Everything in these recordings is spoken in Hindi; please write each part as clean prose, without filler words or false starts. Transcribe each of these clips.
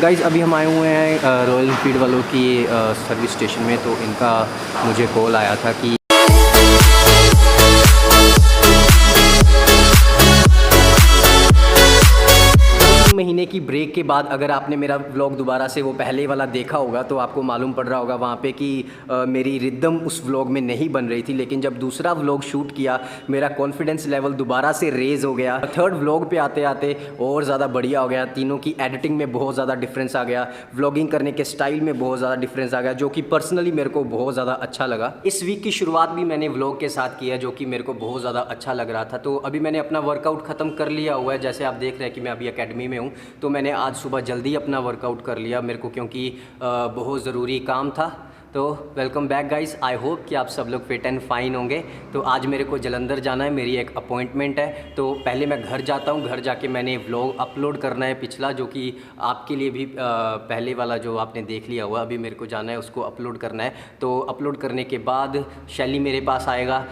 गाइज़ अभी हम आए हुए हैं रॉयल एनफील्ड वालों की सर्विस स्टेशन में। तो इनका मुझे कॉल आया था कि महीने की ब्रेक के बाद अगर आपने मेरा व्लॉग दोबारा से वो पहले वाला देखा होगा तो आपको मालूम पड़ रहा होगा वहाँ पे कि मेरी रिदम उस व्लॉग में नहीं बन रही थी। लेकिन जब दूसरा व्लॉग शूट किया मेरा कॉन्फिडेंस लेवल दोबारा से रेज़ हो गया। थर्ड व्लॉग पे आते आते और ज़्यादा बढ़िया हो गया। तीनों की एडिटिंग में बहुत ज़्यादा डिफरेंस आ गया, व्लॉगिंग करने के स्टाइल में बहुत ज़्यादा डिफरेंस आ गया, जो कि पर्सनली मेरे को बहुत ज़्यादा अच्छा लगा। इस वीक की शुरुआत भी मैंने व्लॉग के साथ किया जो कि मेरे को बहुत ज़्यादा अच्छा लग रहा था। तो अभी मैंने अपना वर्कआउट ख़त्म कर लिया हुआ है। जैसे आप देख रहे हैं कि मैं अभी अकेडमी में हूँ, तो मैंने आज सुबह जल्दी अपना वर्कआउट कर लिया मेरे को, क्योंकि बहुत ज़रूरी काम था। तो welcome back guys, I hope कि आप सब लोग फिट एंड फाइन होंगे। तो आज मेरे को जलंधर जाना है, मेरी एक अपॉइंटमेंट है। तो पहले मैं घर जाता हूँ, घर जाके मैंने व्लॉग अपलोड करना है पिछला, जो कि आपके लिए भी पहले वाला जो आपने देख लिया हुआ, अभी मेरे को जाना है उसको अपलोड करना है। तो अपलोड करने के बाद शैली मेरे पास आएगा।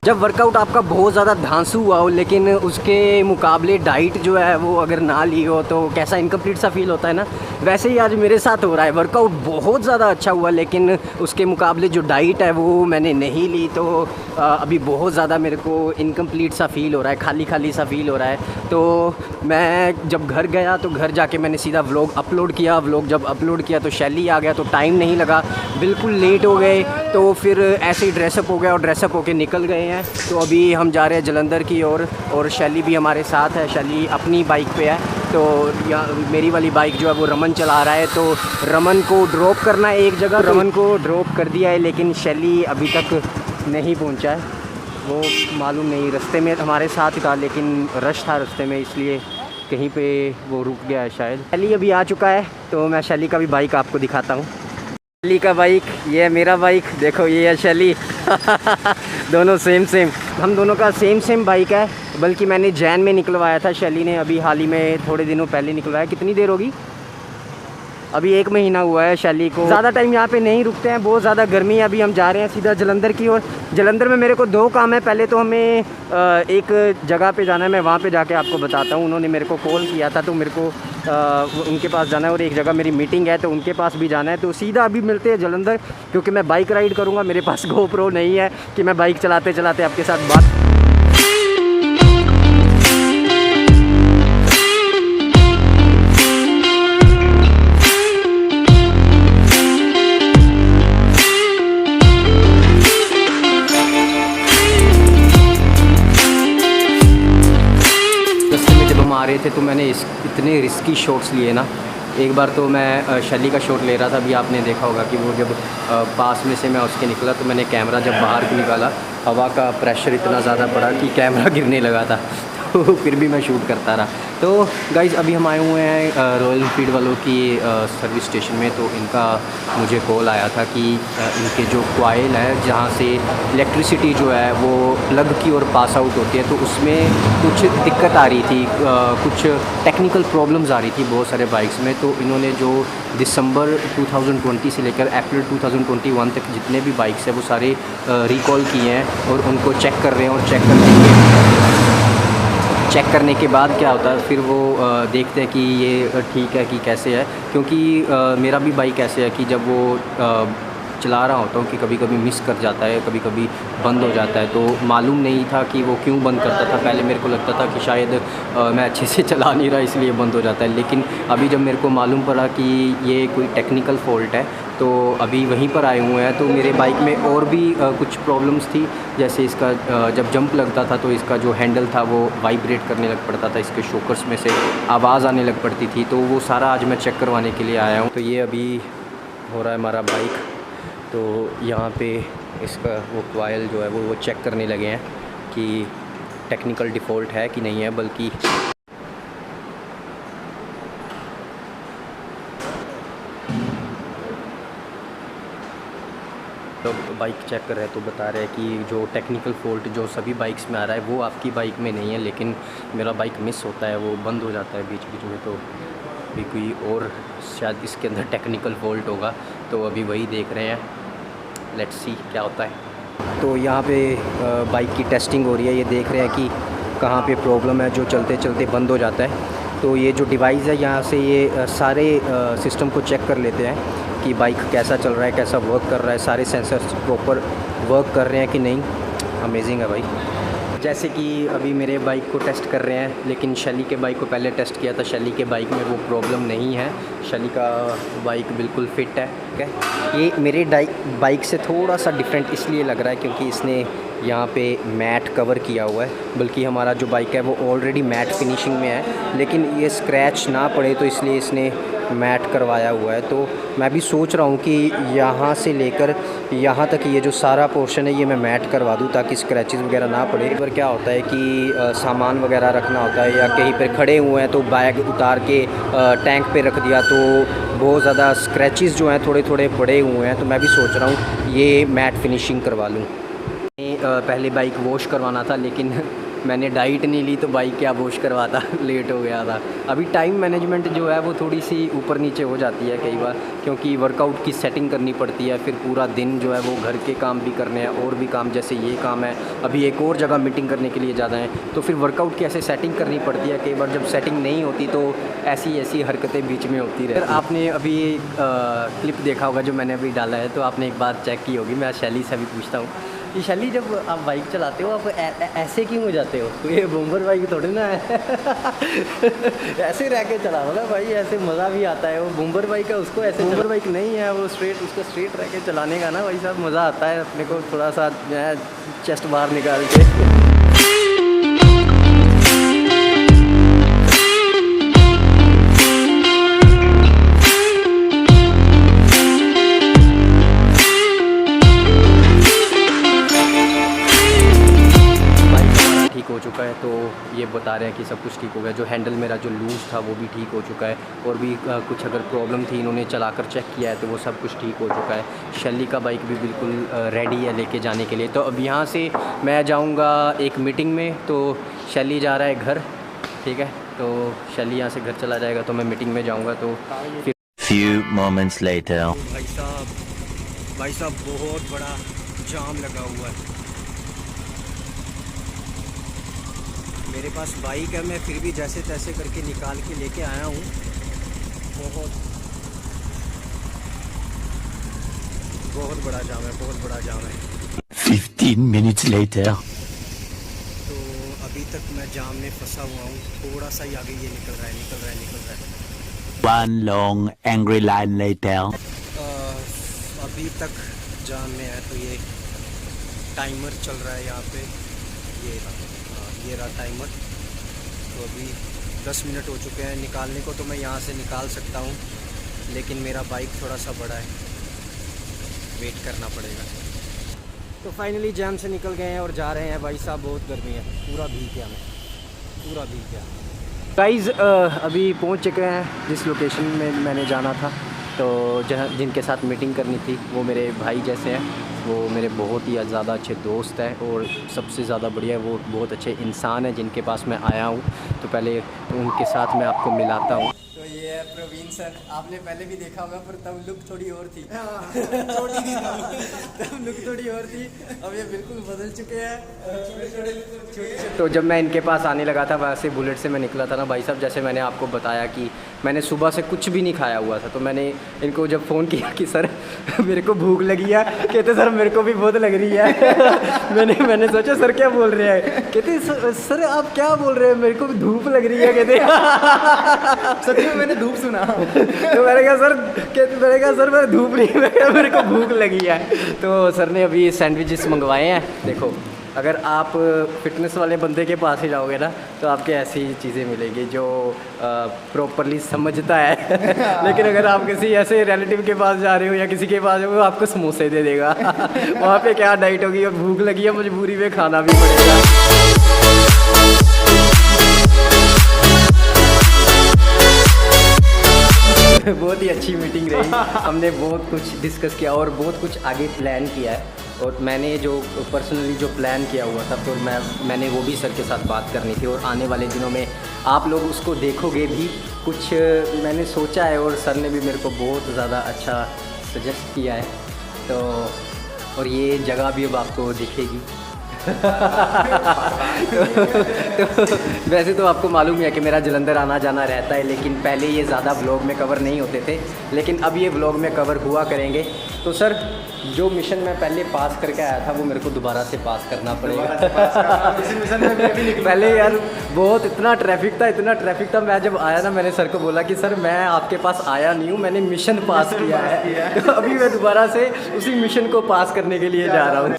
जब वर्कआउट आपका बहुत ज़्यादा धांसू हुआ हो लेकिन उसके मुकाबले डाइट जो है वो अगर ना ली हो तो कैसा इनकम्प्लीट सा फील होता है ना, वैसे ही आज मेरे साथ हो रहा है। वर्कआउट बहुत ज़्यादा अच्छा हुआ लेकिन उसके मुकाबले जो डाइट है वो मैंने नहीं ली, तो अभी बहुत ज़्यादा मेरे को इनकम्प्लीट सा फील हो रहा है, खाली खाली सा फील हो रहा है। तो मैं जब घर गया तो घर जाके मैंने सीधा व्लॉग अपलोड किया। व्लॉग जब अपलोड किया तो शैली आ गया, तो टाइम नहीं लगा, बिल्कुल लेट हो गए। तो फिर ऐसे ही ड्रेसअप हो गया और ड्रेसअप होके निकल गए हैं। तो अभी हम जा रहे हैं जलंधर की ओर और शैली भी हमारे साथ है। शैली अपनी बाइक पे है, तो मेरी वाली बाइक जो है वो रमन चला रहा है। तो रमन को ड्रॉप करना है एक जगह, रमन को ड्रॉप कर दिया है लेकिन शैली अभी तक नहीं पहुंचा है। वो मालूम नहीं, रास्ते में हमारे साथ था लेकिन रश था रास्ते में, इसलिए कहीं पे वो रुक गया है शायद। शैली अभी आ चुका है, तो मैं शैली का भी बाइक आपको दिखाता हूँ। शैली का बाइक, ये है मेरा बाइक, देखो ये है शैली दोनों सेम सेम, हम दोनों का सेम बाइक है। बल्कि मैंने जैन में निकलवाया था, शैली ने अभी हाल ही में थोड़े दिनों पहले निकलवाया। कितनी देर होगी, अभी 1 महीना हुआ है शैली को। ज़्यादा टाइम यहाँ पे नहीं रुकते हैं, बहुत ज़्यादा गर्मी है। अभी हम जा रहे हैं सीधा जलंधर की ओर। जलंधर में मेरे को 2 काम है। पहले तो हमें एक जगह पे जाना है, मैं वहाँ पे जाके आपको बताता हूँ। उन्होंने मेरे को कॉल किया था तो मेरे को उनके पास जाना है, और एक जगह मेरी मीटिंग है तो उनके पास भी जाना है। तो सीधा अभी मिलते हैं जलंधर, क्योंकि मैं बाइक राइड करूँगा। मेरे पास GoPro नहीं है कि मैं बाइक चलाते चलाते आपके साथ बात। आ रहे थे तो मैंने इतने रिस्की शॉट्स लिए ना। एक बार तो मैं शैली का शॉट ले रहा था, अभी आपने देखा होगा कि वो जब पास में से मैं उसके निकला तो मैंने कैमरा जब बाहर निकाला, हवा का प्रेशर इतना ज़्यादा पड़ा कि कैमरा गिरने लगा था। तो फिर भी मैं शूट करता रहा। तो गाइज़ अभी हम आए हुए हैं रॉयल एनफील्ड वालों की सर्विस स्टेशन में। तो इनका मुझे कॉल आया था कि इनके जो कॉइल है जहाँ से इलेक्ट्रिसिटी जो है वो प्लग की ओर पास आउट होती है, तो उसमें कुछ दिक्कत आ रही थी, कुछ टेक्निकल प्रॉब्लम्स आ रही थी बहुत सारे बाइक्स में। तो इन्होंने जो दिसंबर 2020 से लेकर अप्रैल 2021 तक जितने भी बाइक्स हैं वो सारे रिकॉल किए हैं और उनको चेक कर रहे हैं। और चेक करने के बाद क्या होता है, फिर वो देखते हैं कि ये ठीक है कि कैसे है। क्योंकि मेरा भी बाइक ऐसे है कि जब वो चला रहा होता हूँ कि कभी कभी मिस कर जाता है, कभी कभी बंद हो जाता है। तो मालूम नहीं था कि वो क्यों बंद करता था। पहले मेरे को लगता था कि शायद मैं अच्छे से चला नहीं रहा इसलिए बंद हो जाता है, लेकिन अभी जब मेरे को मालूम पड़ा कि ये कोई टेक्निकल फॉल्ट है तो अभी वहीं पर आए हुए हैं। तो मेरे बाइक में और भी कुछ प्रॉब्लम्स थी, जैसे इसका जब जंप लगता था तो इसका जो हैंडल था वो वाइब्रेट करने लग पड़ता था, इसके शॉकर्स में से आवाज़ आने लग पड़ती थी। तो वो सारा आज मैं चेक करवाने के लिए आया हूँ। तो ये अभी हो रहा है हमारा बाइक, तो यहाँ पे इसका वो कॉइल जो है वो चेक करने लगे हैं कि टेक्निकल डिफ़ॉल्ट है कि नहीं है। बल्कि तो बाइक चेक कर रहे हैं तो बता रहे हैं कि जो टेक्निकल फ़ॉल्ट जो सभी बाइक्स में आ रहा है वो आपकी बाइक में नहीं है, लेकिन मेरा बाइक मिस होता है, वो बंद हो जाता है बीच बीच में। तो भी कोई और शायद इसके अंदर टेक्निकल फॉल्ट होगा। तो अभी वही देख रहे हैं, लेट्स सी क्या होता है। तो यहाँ पे बाइक की टेस्टिंग हो रही है, ये देख रहे हैं कि कहाँ पे प्रॉब्लम है जो चलते चलते बंद हो जाता है। तो ये जो डिवाइस है यहाँ से ये सारे सिस्टम को चेक कर लेते हैं कि बाइक कैसा चल रहा है, कैसा वर्क कर रहा है, सारे सेंसर्स प्रॉपर वर्क कर रहे हैं कि नहीं। अमेजिंग है भाई। जैसे कि अभी मेरे बाइक को टेस्ट कर रहे हैं, लेकिन शैली के बाइक को पहले टेस्ट किया था। शैली के बाइक में वो प्रॉब्लम नहीं है, शैली का बाइक बिल्कुल फिट है। ठीक है, ये मेरे बाइक से थोड़ा सा डिफरेंट इसलिए लग रहा है क्योंकि इसने यहाँ पे मैट कवर किया हुआ है, बल्कि हमारा जो बाइक है वो ऑलरेडी मैट फिनिशिंग में है, लेकिन ये स्क्रैच ना पड़े तो इसलिए इसने मैट करवाया हुआ है। तो मैं भी सोच रहा हूँ कि यहाँ से लेकर यहाँ तक ये जो सारा पोर्शन है ये मैं मैट करवा दूँ ताकि स्क्रैचेस वगैरह ना पड़े। पर क्या होता है कि सामान वगैरह रखना होता है या कहीं पर खड़े हुए हैं तो बैग उतार के टैंक पे रख दिया तो बहुत ज़्यादा स्क्रैचेस जो हैं थोड़े थोड़े पड़े हुए हैं। तो मैं भी सोच रहा हूँ ये मैट फिनिशिंग करवा लूँ। पहले बाइक वॉश करवाना था, लेकिन मैंने डाइट नहीं ली तो बाइक क्या वॉश करवाता, लेट हो गया था। अभी टाइम मैनेजमेंट जो है वो थोड़ी सी ऊपर नीचे हो जाती है कई बार, क्योंकि वर्कआउट की सेटिंग करनी पड़ती है, फिर पूरा दिन जो है वो घर के काम भी करने हैं और भी काम, जैसे ये काम है, अभी एक और जगह मीटिंग करने के लिए ज़्यादा है, तो फिर वर्कआउट की ऐसे सेटिंग करनी पड़ती है। कई बार जब सेटिंग नहीं होती तो ऐसी हरकतें बीच में होती रहती। फिर आपने अभी क्लिप देखा होगा जो मैंने अभी डाला है, तो आपने एक बात चेक की होगी, मैं शैली से भी पूछता हूँ कि शैली जब आप बाइक चलाते हो आप ऐसे क्यों हो जाते हो? तो ये बम्पर बाइक थोड़ी ना है ऐसे रह के चलाओ ना भाई, ऐसे मज़ा भी आता है। वो बम्पर बाइक है, उसको ऐसे बम्पर बाइक नहीं है, वो स्ट्रेट, उसको स्ट्रेट रह के चलाने का ना भाई साहब मज़ा आता है अपने को, थोड़ा सा चेस्ट बाहर निकाल के। हो चुका है, तो ये बता रहे हैं कि सब कुछ ठीक हो गया। जो हैंडल मेरा जो लूज़ था वो भी ठीक हो चुका है, और भी कुछ अगर प्रॉब्लम थी इन्होंने चलाकर चेक किया है तो वो सब कुछ ठीक हो चुका है। शैली का बाइक भी बिल्कुल रेडी है लेके जाने के लिए। तो अब यहाँ से मैं जाऊँगा एक मीटिंग में, तो शैली जा रहा है घर, ठीक है, तो शैली यहाँ से घर चला जाएगा तो मैं मीटिंग में जाऊँगा। तो फिर Few moments later. भाई साहब बहुत बड़ा जाम लगा हुआ है। मेरे पास बाइक है, मैं फिर भी जैसे तैसे करके निकाल के लेके आया हूँ। बहुत बड़ा जाम है, बहुत बड़ा जाम है। 15 minutes later. तो अभी तक मैं जाम में फंसा हुआ हूँ, थोड़ा सा ही आगे ये निकल रहा है। One long angry line later. अभी तक जाम में है, तो ये टाइमर चल रहा है यहाँ पे, ये रहा टाइमर। तो अभी 10 मिनट हो चुके हैं, निकालने को तो मैं यहाँ से निकाल सकता हूँ, लेकिन मेरा बाइक थोड़ा सा बड़ा है, वेट करना पड़ेगा। तो फाइनली जाम से निकल गए हैं और जा रहे हैं। भाई साहब बहुत गर्मी है, पूरा भीग गया मैं, पूरा भीग गया। गाइज़ अभी पहुँच चुके हैं जिस लोकेशन में मैंने जाना था, तो जहाँ जिनके साथ मीटिंग करनी थी वो मेरे भाई जैसे हैं, वो मेरे बहुत ही ज़्यादा अच्छे दोस्त हैं, और सबसे ज़्यादा बढ़िया वो बहुत अच्छे इंसान हैं जिनके पास मैं आया हूँ। तो पहले उनके साथ मैं आपको मिलाता हूँ। तो ये है प्रवीण सर, आपने पहले भी देखा होगा, पर तब लुक थोड़ी और थी। तब लुक थोड़ी और थी, अब ये बिल्कुल बदल चुके हैं। तो जब मैं इनके पास आने लगा था, वैसे बुलेट से मैं निकला था ना भाई साहब, जैसे मैंने आपको बताया कि मैंने सुबह से कुछ भी नहीं खाया हुआ था, तो मैंने इनको जब फ़ोन किया कि सर मेरे को भूख लगी है, कहते सर मेरे को भी बहुत लग रही है। मैंने सोचा सर क्या बोल रहे हैं, कहते सर आप क्या बोल रहे हैं, मेरे को भी धूप लग रही है, कहते सच में मैंने धूप सुना। तो मैंने कहा सर मैं धूप नहीं, मेरे को भूख लगी है। तो सर ने अभी सैंडविचेस मंगवाए हैं। देखो अगर आप फिटनेस वाले बंदे के पास ही जाओगे ना तो आपके ऐसी चीज़ें मिलेगी जो प्रॉपरली समझता है। लेकिन अगर आप किसी ऐसे रिलेटिव के पास जा रहे हो या किसी के पास वो आपको समोसे दे देगा। वहाँ पे क्या डाइट होगी, और भूख लगी है मजबूरी में खाना भी पड़ेगा। बहुत ही अच्छी मीटिंग रही, हमने बहुत कुछ डिस्कस किया और बहुत कुछ आगे प्लान किया है। और मैंने जो पर्सनली जो प्लान किया हुआ था, तो मैंने वो भी सर के साथ बात करनी थी, और आने वाले दिनों में आप लोग उसको देखोगे भी। कुछ मैंने सोचा है और सर ने भी मेरे को बहुत ज़्यादा अच्छा सजेस्ट किया है। तो और ये जगह भी अब आपको दिखेगी। तो वैसे तो आपको मालूम ही है कि मेरा जलंधर आना जाना रहता है, लेकिन पहले ये ज़्यादा व्लॉग में कवर नहीं होते थे, लेकिन अब ये व्लॉग में कवर हुआ करेंगे। तो सर, जो मिशन मैं पहले पास करके आया था वो मेरे को दोबारा से पास करना पड़ेगा। पहले यार बहुत इतना ट्रैफिक था। मैं जब आया ना, मैंने सर को बोला कि सर मैं आपके पास आया नहीं हूँ, मैंने मिशन पास किया है। तो अभी मैं दोबारा से उसी मिशन को पास करने के लिए जा रहा हूँ।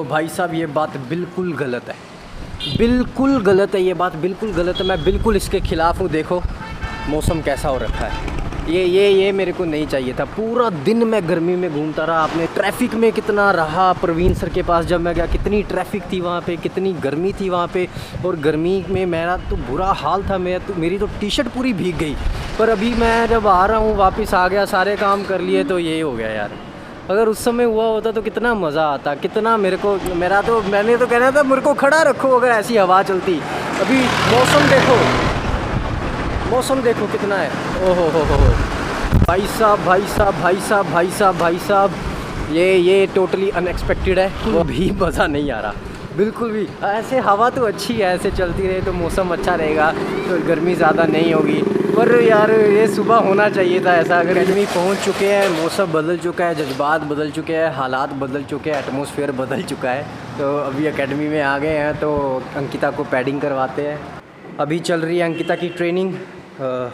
भाई साहब, ये बात बिल्कुल गलत है, बिल्कुल गलत है ये बात, बिल्कुल गलत है। मैं बिल्कुल इसके ख़िलाफ़ हूँ। देखो मौसम कैसा हो रखा है, ये मेरे को नहीं चाहिए था। पूरा दिन मैं गर्मी में घूमता रहा। आपने ट्रैफिक में कितना रहा। प्रवीण सर के पास जब मैं गया, कितनी ट्रैफिक थी वहाँ पे, कितनी गर्मी थी वहाँ पे। और गर्मी में मेरा तो बुरा हाल था। मेरी तो टी शर्ट पूरी भीग गई। पर अभी मैं जब आ रहा हूँ, वापस आ गया, सारे काम कर लिए, तो ये हो गया यार। अगर उस समय हुआ होता तो कितना मज़ा आता, कितना मैंने तो कहना था मेरे को खड़ा रखो अगर ऐसी हवा चलती। अभी मौसम देखो कितना है। ओहो हो भाई साहब, ये टोटली अनएक्सपेक्टेड है। वो भी मज़ा नहीं आ रहा बिल्कुल भी। ऐसे हवा तो अच्छी है, ऐसे चलती रहे तो मौसम अच्छा रहेगा, तो गर्मी ज़्यादा नहीं होगी। पर यार ये सुबह होना चाहिए था ऐसा। अगर एकेडमी पहुंच चुके हैं, मौसम बदल चुका है, जज्बात बदल चुके हैं, हालात बदल चुके हैं, एटमॉस्फेयर बदल चुका है। तो अभी एकेडमी में आ गए हैं, तो अंकिता को पैडिंग करवाते हैं। अभी चल रही है अंकिता की ट्रेनिंग।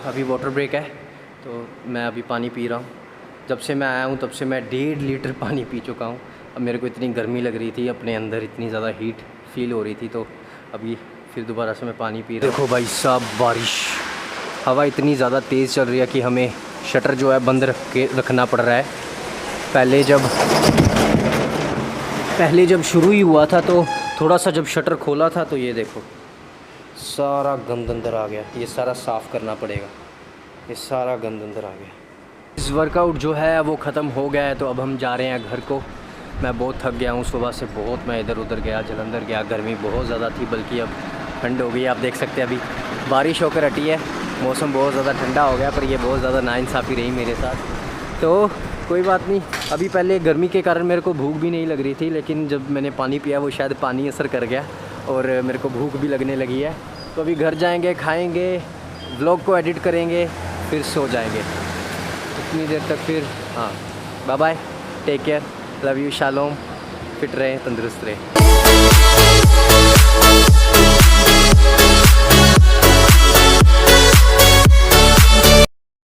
अभी वाटर ब्रेक है, तो मैं अभी पानी पी रहा हूँ। जब से मैं आया हूँ तब से मैं 1.5 लीटर पानी पी चुका हूँ। अब मेरे को इतनी गर्मी लग रही थी, अपने अंदर इतनी ज़्यादा हीट फील हो रही थी, तो अभी फिर दोबारा से मैं पानी पी रहा हूँ। देखो भाई साहब, बारिश, हवा इतनी ज़्यादा तेज़ चल रही है कि हमें शटर जो है बंद रखना पड़ रहा है। पहले जब शुरू ही हुआ था तो थोड़ा सा जब शटर खोला था तो ये देखो सारा गंद अंदर आ गया। ये सारा साफ़ करना पड़ेगा, ये सारा गंद अंदर आ गया। इस वर्कआउट जो है वो ख़त्म हो गया है, तो अब हम जा रहे हैं घर को। मैं बहुत थक गया हूँ, सुबह से बहुत मैं इधर उधर गया, जलंधर गया। गर्मी बहुत ज़्यादा थी, बल्कि अब ठंड हो गई। आप देख सकते हैं अभी बारिश होकर हटी है, मौसम बहुत ज़्यादा ठंडा हो गया। पर ये बहुत ज़्यादा नाइंसाफ़ी रही मेरे साथ। तो कोई बात नहीं। अभी पहले गर्मी के कारण मेरे को भूख भी नहीं लग रही थी, लेकिन जब मैंने पानी पिया वो शायद पानी असर कर गया और मेरे को भूख भी लगने लगी है। तो अभी घर जाएंगे, खाएंगे, व्लॉग को एडिट करेंगे, फिर सो जाएंगे इतनी देर तक। फिर हाँ, bye bye, take care, love you, shalom, fit रहे, तंदुरुस्त रहे।